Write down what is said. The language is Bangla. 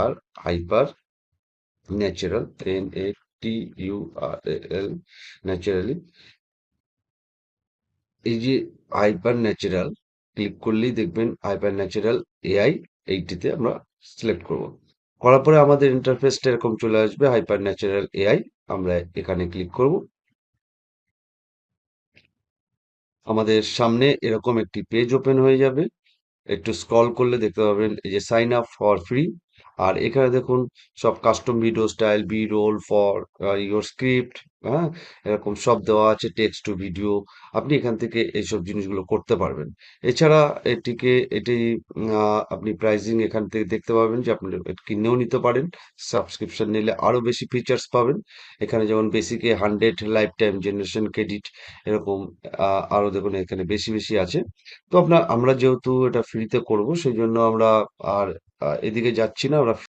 আর হাইপার ন্যাচারাল, NATURAL, ন্যাচারালি। এই যে হাইপার ন্যাচারাল ক্লিক করলেই দেখবেন হাইপার ন্যাচারাল AI, এইটিতে আমরা সিলেক্ট করব। করার পরে আমাদের ইন্টারফেসটা এরকম চলে আসবে, হাইপার ন্যাচারাল AI। আমরা এখানে ক্লিক করব। আমাদের সামনে এরকম একটি পেজ ওপেন হয়ে যাবে। একটু স্ক্রল করলে দেখতে পাবেন এই যে সাইন আপ ফর ফ্রি। আর এখানে দেখুন সব custom video style, B roll for your script, হ্যাঁ, এরকম সব দেওয়া আছে, টেক্সট টু ভিডিও। আপনি এখান থেকে এইসব জিনিসগুলো করতে পারবেন। এছাড়া এটি আপনি প্রাইজিং এখান থেকে দেখতে পাবেন যে আপনি এটা কিনেও নিতে পারেন। সাবস্ক্রিপশন নিলে আরো বেশি ফিচার্স পাবেন। এখানে যেমন বেসিকে 100 লাইফ টাইম জেনারেশন ক্রেডিট, এরকম আরো দেখুন এখানে বেশি বেশি আছে। তো আমরা যেহেতু এটা ফ্রিতে করব, সেই জন্য আমরা আর এদিকে যাচ্ছি না, আমরা